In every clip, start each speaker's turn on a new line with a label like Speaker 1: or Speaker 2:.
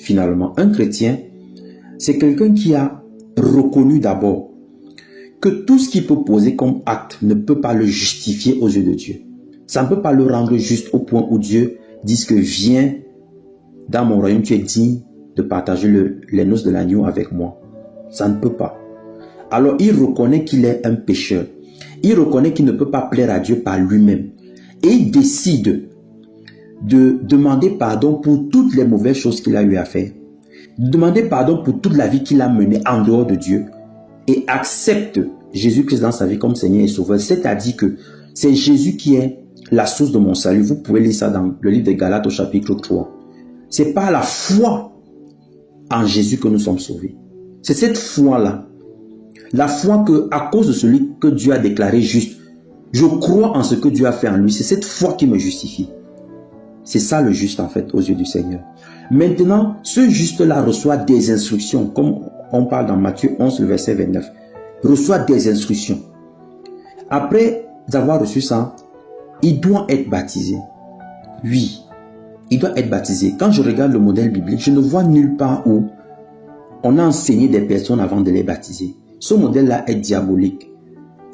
Speaker 1: finalement? Un chrétien, c'est quelqu'un qui a reconnu d'abord que tout ce qu'il peut poser comme acte ne peut pas le justifier aux yeux de Dieu. Ça ne peut pas le rendre juste au point où Dieu dit que viens dans mon royaume, tu es digne de partager les noces de l'agneau avec moi. Ça ne peut pas. Alors il reconnaît qu'il est un pécheur. Il reconnaît qu'il ne peut pas plaire à Dieu par lui-même. Et il décide de demander pardon pour toutes les mauvaises choses qu'il a eu à faire. De demander pardon pour toute la vie qu'il a menée en dehors de Dieu. Et accepte Jésus-Christ dans sa vie comme Seigneur et Sauveur. C'est-à-dire que c'est Jésus qui est la source de mon salut. Vous pouvez lire ça dans le livre de Galates au chapitre 3. C'est par la foi en Jésus que nous sommes sauvés. C'est cette foi-là. La foi que, à cause de celui que Dieu a déclaré juste, je crois en ce que Dieu a fait en lui. C'est cette foi qui me justifie. C'est ça le juste en fait aux yeux du Seigneur. Maintenant, ce juste-là reçoit des instructions, comme on parle dans Matthieu 11, le verset 29. Reçoit des instructions. Après avoir reçu ça, il doit être baptisé. Oui, il doit être baptisé. Quand je regarde le modèle biblique, je ne vois nulle part où on a enseigné des personnes avant de les baptiser. Ce modèle-là est diabolique.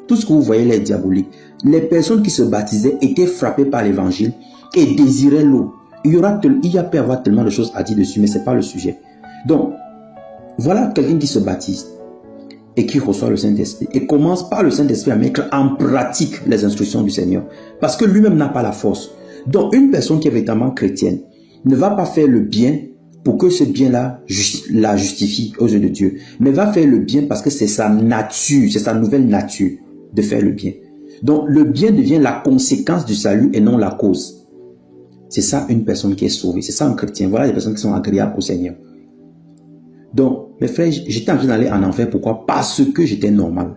Speaker 1: Tout ce que vous voyez là est diabolique. Les personnes qui se baptisaient étaient frappées par l'évangile et désiraient l'eau. Il y a peut y avoir tellement de choses à dire dessus, mais ce n'est pas le sujet. Donc, voilà quelqu'un qui se baptise et qui reçoit le Saint-Esprit et commence par le Saint-Esprit à mettre en pratique les instructions du Seigneur. Parce que lui-même n'a pas la force. Donc, une personne qui est véritablement chrétienne ne va pas faire le bien pour que ce bien-là la justifie aux yeux de Dieu, mais va faire le bien parce que c'est sa nature, c'est sa nouvelle nature de faire le bien. Donc, le bien devient la conséquence du salut et non la cause. C'est ça une personne qui est sauvée, c'est ça un chrétien. Voilà les personnes qui sont agréables au Seigneur. Donc, mes frères, j'étais en train d'aller en enfer. Pourquoi? Parce que j'étais normal.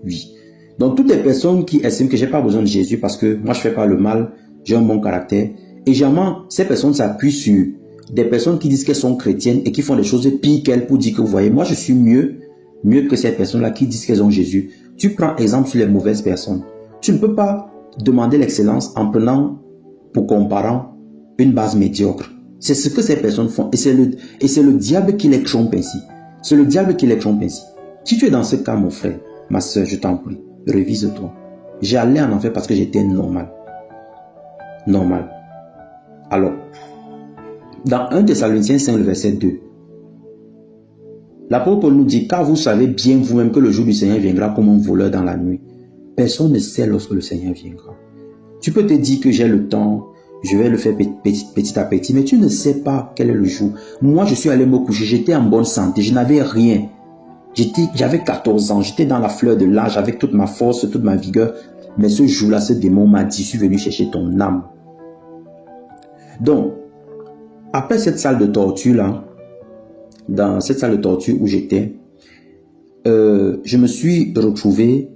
Speaker 1: Oui. Donc, toutes les personnes qui estiment que je n'ai pas besoin de Jésus parce que moi, je ne fais pas le mal, j'ai un bon caractère. Et généralement, ces personnes s'appuient sur des personnes qui disent qu'elles sont chrétiennes et qui font des choses pires qu'elles pour dire que vous voyez, moi, je suis mieux que ces personnes-là qui disent qu'elles ont Jésus. Tu prends exemple sur les mauvaises personnes. Tu ne peux pas demander l'excellence en prenant pour comparant une base médiocre. C'est ce que ces personnes font. Et c'est le diable qui les trompe ainsi. C'est le diable qui les trompe ainsi. Si tu es dans ce cas, mon frère, ma soeur, je t'en prie, révise-toi. J'ai allé en enfer parce que j'étais normal. Normal. Alors, dans 1 Thessaloniciens 5, le verset 2, l'apôtre Paul nous dit, car vous savez bien vous-même que le jour du Seigneur viendra comme un voleur dans la nuit. Personne ne sait lorsque le Seigneur viendra. Tu peux te dire que j'ai le temps, je vais le faire petit à petit, mais tu ne sais pas quel est le jour. Moi, je suis allé me coucher, j'étais en bonne santé, je n'avais rien. J'avais 14 ans, j'étais dans la fleur de l'âge avec toute ma force, toute ma vigueur. Mais ce jour-là, ce démon m'a dit, je suis venu chercher ton âme. Donc, après cette salle de torture-là, dans cette salle de torture où j'étais, je me suis retrouvé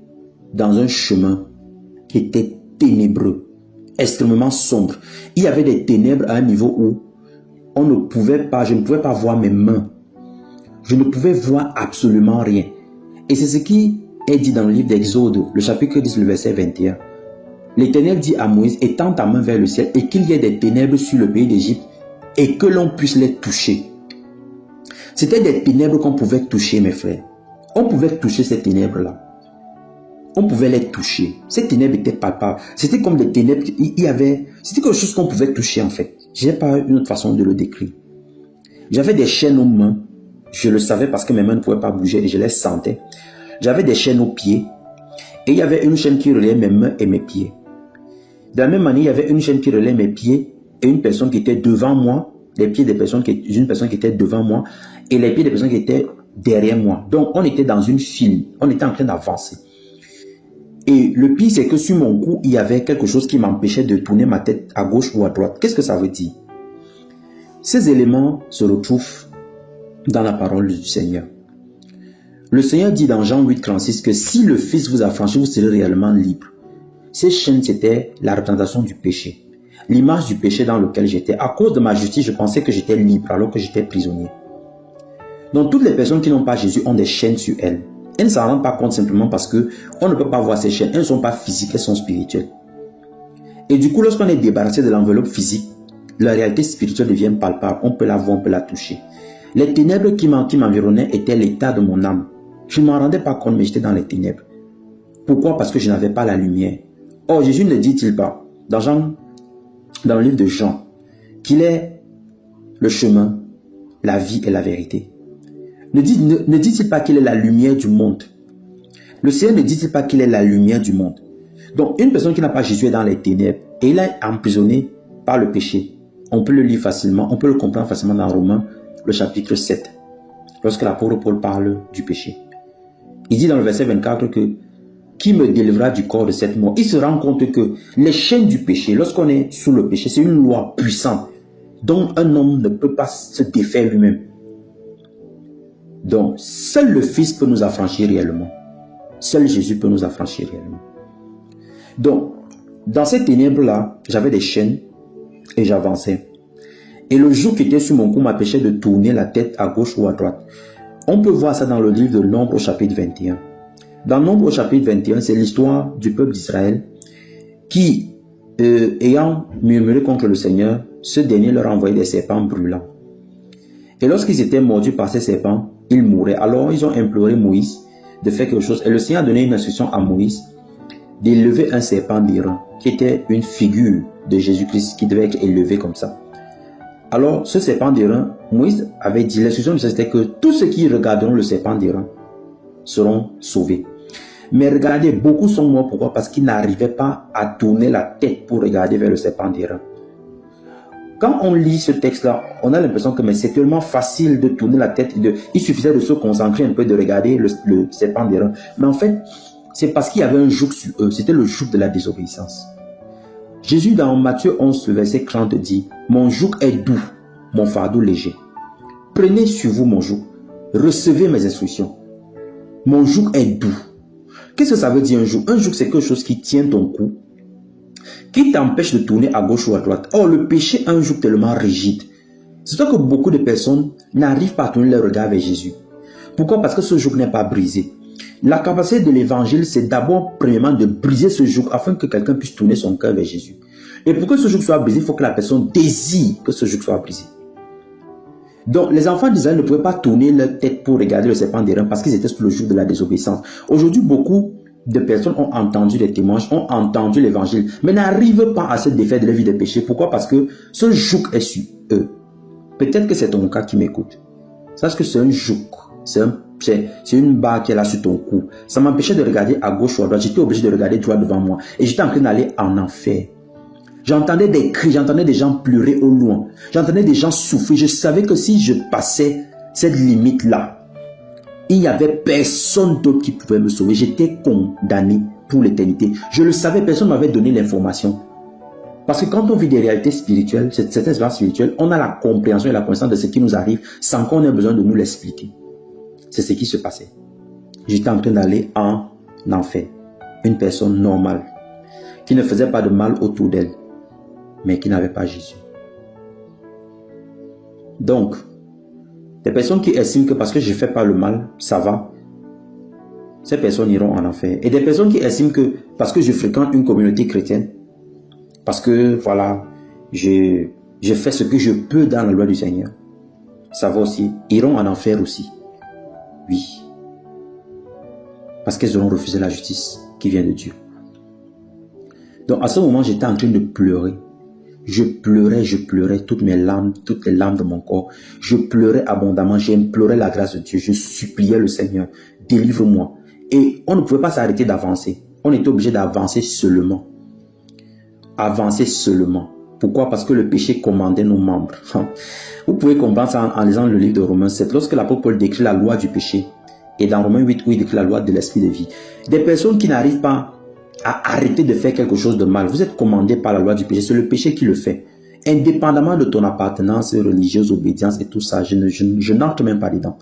Speaker 1: dans un chemin qui était ténébreux, extrêmement sombre. Il y avait des ténèbres à un niveau où je ne pouvais pas voir mes mains. Je ne pouvais voir absolument rien. Et c'est ce qui est dit dans le livre d'Exode, le chapitre 10, le verset 21. L'Éternel dit à Moïse, étends ta main vers le ciel et qu'il y ait des ténèbres sur le pays d'Égypte et que l'on puisse les toucher. C'était des ténèbres qu'on pouvait toucher, mes frères. On pouvait toucher ces ténèbres-là. On pouvait les toucher. Ces ténèbres étaient palpables. C'était comme des ténèbres, c'était quelque chose qu'on pouvait toucher en fait. Je n'ai pas une autre façon de le décrire. J'avais des chaînes aux mains. Je le savais parce que mes mains ne pouvaient pas bouger et je les sentais. J'avais des chaînes aux pieds. Et il y avait une chaîne qui reliait mes mains et mes pieds. De la même manière, il y avait une chaîne qui reliait mes pieds et une personne qui était devant moi, les pieds d'une personne qui était devant moi et les pieds des personnes qui étaient derrière moi. Donc, on était dans une file. On était en train d'avancer. Et le pire, c'est que sur mon cou, il y avait quelque chose qui m'empêchait de tourner ma tête à gauche ou à droite. Qu'est-ce que ça veut dire? Ces éléments se retrouvent dans la parole du Seigneur. Le Seigneur dit dans Jean 8,36 que si le Fils vous a franchi, vous serez réellement libre. Ces chaînes, c'était la représentation du péché. L'image du péché dans lequel j'étais. À cause de ma justice, je pensais que j'étais libre alors que j'étais prisonnier. Donc toutes les personnes qui n'ont pas Jésus ont des chaînes sur elles. Elles ne s'en rendent pas compte simplement parce qu'on ne peut pas voir ces chaînes. Elles ne sont pas physiques, elles sont spirituelles. Et du coup, lorsqu'on est débarrassé de l'enveloppe physique, la réalité spirituelle devient palpable. On peut la voir, on peut la toucher. Les ténèbres qui m'environnaient étaient l'état de mon âme. Je ne m'en rendais pas compte, mais j'étais dans les ténèbres. Pourquoi? Parce que je n'avais pas la lumière. Or, Jésus ne dit-il pas, dans le livre de Jean, qu'il est le chemin, la vie et la vérité? Ne dit-il pas qu'il est la lumière du monde? Le Seigneur ne dit-il pas qu'il est la lumière du monde? Donc, une personne qui n'a pas Jésus est dans les ténèbres et il est emprisonné par le péché. On peut le lire facilement, on peut le comprendre facilement dans Romains, le chapitre 7, lorsque l'apôtre Paul parle du péché. Il dit dans le verset 24 que qui me délivrera du corps de cette mort? Il se rend compte que les chaînes du péché, lorsqu'on est sous le péché, c'est une loi puissante dont un homme ne peut pas se défaire lui-même. Donc, seul le Fils peut nous affranchir réellement. Seul Jésus peut nous affranchir réellement. Donc, dans ces ténèbres-là, j'avais des chaînes et j'avançais. Et le joug qui était sur mon cou m'empêchait de tourner la tête à gauche ou à droite. On peut voir ça dans le livre de Nombre au chapitre 21. Dans Nombre au chapitre 21, c'est l'histoire du peuple d'Israël qui, ayant murmuré contre le Seigneur, ce dernier leur a envoyé des serpents brûlants. Et lorsqu'ils étaient mordus par ces serpents, ils mouraient. Alors ils ont imploré Moïse de faire quelque chose. Et le Seigneur a donné une instruction à Moïse d'élever un serpent d'airain, qui était une figure de Jésus-Christ qui devait être élevé comme ça. Alors, ce serpent d'airain, Moïse avait dit, l'instruction de c'était que tous ceux qui regarderont le serpent d'airain seront sauvés. Mais regardez, beaucoup sont morts. Pourquoi? Parce qu'ils n'arrivaient pas à tourner la tête pour regarder vers le serpent d'airain. Quand on lit ce texte-là, on a l'impression que c'est tellement facile de tourner la tête. Il suffisait de se concentrer un peu, de regarder le serpent d'airain. Mais en fait, c'est parce qu'il y avait un joug sur eux. C'était le joug de la désobéissance. Jésus, dans Matthieu 11, verset 30, dit, « Mon joug est doux, mon fardeau léger. Prenez sur vous mon joug. Recevez mes instructions. Mon joug est doux. » Qu'est-ce que ça veut dire un joug? Un joug, c'est quelque chose qui tient ton cou, qui t'empêche de tourner à gauche ou à droite. Or, le péché a un joug tellement rigide. C'est pour ça que beaucoup de personnes n'arrivent pas à tourner leur regard vers Jésus. Pourquoi? Parce que ce joug n'est pas brisé. La capacité de l'évangile, c'est d'abord, premièrement, de briser ce joug afin que quelqu'un puisse tourner son cœur vers Jésus. Et pour que ce joug soit brisé, il faut que la personne désire que ce joug soit brisé. Donc, les enfants d'Israël ne pouvaient pas tourner leur tête pour regarder le serpent d'airain parce qu'ils étaient sous le joug de la désobéissance. Aujourd'hui, beaucoup de personnes ont entendu les témoignages, ont entendu l'évangile, mais n'arrivent pas à se défaire de leur vie de péché. Pourquoi? Parce que ce joug est sur eux. Peut-être que c'est ton cas qui m'écoute. Sache que c'est un joug. C'est une barre qui est là sur ton cou. Ça m'empêchait de regarder à gauche ou à droite. J'étais obligé de regarder droit devant moi. Et j'étais en train d'aller en enfer. J'entendais des cris, j'entendais des gens pleurer au loin. J'entendais des gens souffrir. Je savais que si je passais cette limite-là, il n'y avait personne d'autre qui pouvait me sauver. J'étais condamné pour l'éternité. Je le savais, personne ne m'avait donné l'information. Parce que quand on vit des réalités spirituelles, certaines expériences spirituelles, on a la compréhension et la connaissance de ce qui nous arrive sans qu'on ait besoin de nous l'expliquer. C'est ce qui se passait. J'étais en train d'aller en enfer. Une personne normale, qui ne faisait pas de mal autour d'elle, mais qui n'avait pas Jésus. Donc, des personnes qui estiment que parce que je ne fais pas le mal, ça va, ces personnes iront en enfer. Et des personnes qui estiment que parce que je fréquente une communauté chrétienne, parce que voilà, je fais ce que je peux dans la loi du Seigneur, ça va aussi, iront en enfer aussi. Oui. Parce qu'elles auront refusé la justice qui vient de Dieu. Donc à ce moment, j'étais en train de pleurer. Je pleurais toutes mes larmes, toutes les larmes de mon corps. Je pleurais abondamment, j'implorais la grâce de Dieu. Je suppliais le Seigneur, délivre-moi. Et on ne pouvait pas s'arrêter d'avancer. On était obligé d'avancer seulement. Avancer seulement. Pourquoi? Parce que le péché commandait nos membres. Vous pouvez comprendre ça en lisant le livre de Romains 7. Lorsque l'apôtre Paul décrit la loi du péché, et dans Romains 8, où il décrit la loi de l'esprit de vie, des personnes qui n'arrivent pas à arrêter de faire quelque chose de mal, vous êtes commandé par la loi du péché, c'est le péché qui le fait. Indépendamment de ton appartenance religieuse, obédience et tout ça, je n'entre même pas dedans.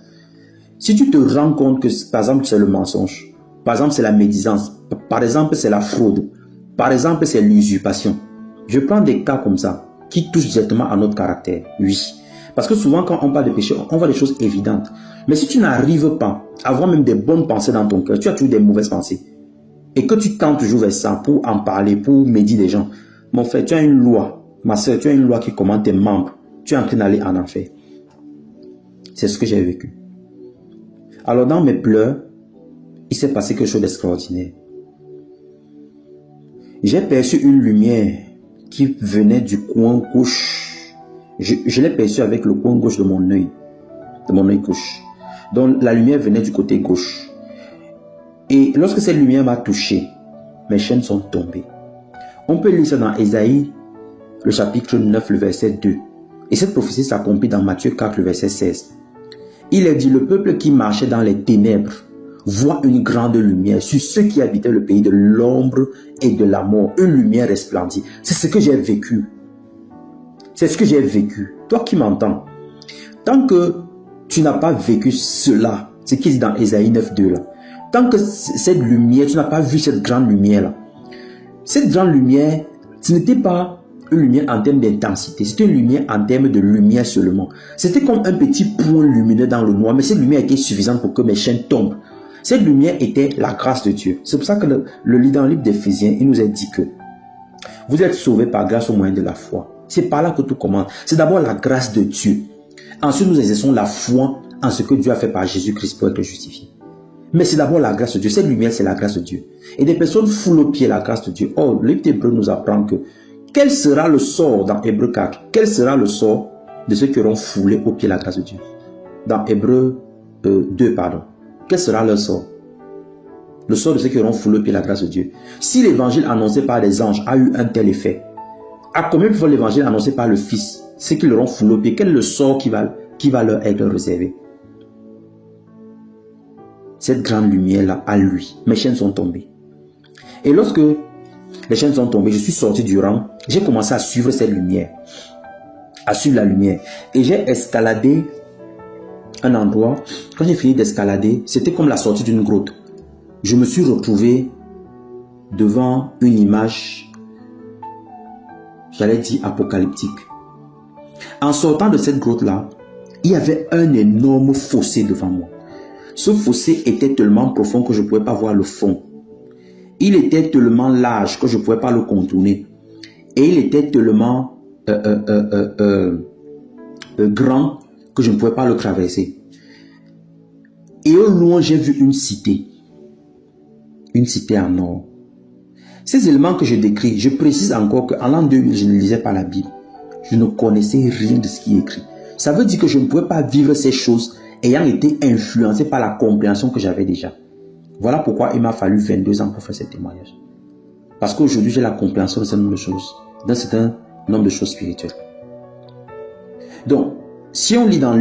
Speaker 1: Si tu te rends compte que, par exemple, c'est le mensonge, par exemple, c'est la médisance, par exemple, c'est la fraude, par exemple, c'est l'usurpation. Je prends des cas comme ça, qui touchent directement à notre caractère, oui. Parce que souvent, quand on parle de péché, on voit des choses évidentes. Mais si tu n'arrives pas à avoir même des bonnes pensées dans ton cœur, tu as toujours des mauvaises pensées, et que tu tends toujours vers ça pour en parler, pour médire les gens, mon frère, tu as une loi ma soeur, tu as une loi qui commande tes membres. Tu es en train d'aller en enfer. C'est ce que j'ai vécu. Alors dans mes pleurs, il s'est passé quelque chose d'extraordinaire. J'ai perçu une lumière qui venait du coin gauche. Je l'ai perçu avec le coin gauche de mon œil gauche. Donc la lumière venait du côté gauche. Et lorsque cette lumière m'a touché, mes chaînes sont tombées. On peut lire ça dans Ésaïe, le chapitre 9, le verset 2. Et cette prophétie s'accomplit dans Matthieu 4, le verset 16. Il est dit, le peuple qui marchait dans les ténèbres voit une grande lumière sur ceux qui habitaient le pays de l'ombre et de la mort. Une lumière resplendit. C'est ce que j'ai vécu. C'est ce que j'ai vécu. Toi qui m'entends, tant que tu n'as pas vécu cela, ce qui est dit dans Ésaïe 9, 2 là, tant que cette lumière, tu n'as pas vu cette grande lumière là, cette grande lumière, ce n'était pas une lumière en termes d'intensité, c'était une lumière en termes de lumière seulement. C'était comme un petit point lumineux dans le noir, mais cette lumière était suffisante pour que mes chaînes tombent. Cette lumière était la grâce de Dieu. C'est pour ça que dans le livre d'Éphésiens, il nous a dit que vous êtes sauvés par grâce au moyen de la foi. C'est par là que tout commence. C'est d'abord la grâce de Dieu. Ensuite, nous exerçons la foi en ce que Dieu a fait par Jésus-Christ pour être justifié. Mais c'est d'abord la grâce de Dieu. Cette lumière, c'est la grâce de Dieu. Et des personnes foulent aux pieds la grâce de Dieu. Oh, le livre d'Hébreux nous apprend que quel sera le sort dans Hébreux 4? Quel sera le sort de ceux qui auront foulé aux pieds la grâce de Dieu? Dans Hébreux 2, pardon. Quel sera leur sort? Le sort de ceux qui auront foulé aux pieds la grâce de Dieu. Si l'évangile annoncé par des anges a eu un tel effet, à combien plus fort l'évangile annoncé par le Fils, ceux qui l'auront foulé aux pieds, quel est le sort qui va leur être réservé? Cette grande lumière-là, à lui, mes chaînes sont tombées. Et lorsque les chaînes sont tombées, je suis sorti du rang, j'ai commencé à suivre cette lumière, à suivre la lumière. Et j'ai escaladé un endroit. Quand j'ai fini d'escalader, c'était comme la sortie d'une grotte. Je me suis retrouvé devant une image, j'allais dire apocalyptique. En sortant de cette grotte-là, il y avait un énorme fossé devant moi. Ce fossé était tellement profond que je ne pouvais pas voir le fond. Il était tellement large que je ne pouvais pas le contourner. Et il était tellement grand que je ne pouvais pas le traverser. Et au loin, j'ai vu une cité. Une cité en or. Ces éléments que je décris, je précise encore qu'en l'an 2000, je ne lisais pas la Bible. Je ne connaissais rien de ce qui est écrit. Ça veut dire que je ne pouvais pas vivre ces choses ayant été influencé par la compréhension que j'avais déjà. Voilà pourquoi il m'a fallu 22 ans pour faire ce témoignage. Parce qu'aujourd'hui, j'ai la compréhension de ce nombre de choses, d'un certain nombre de choses spirituelles. Donc, si on lit dans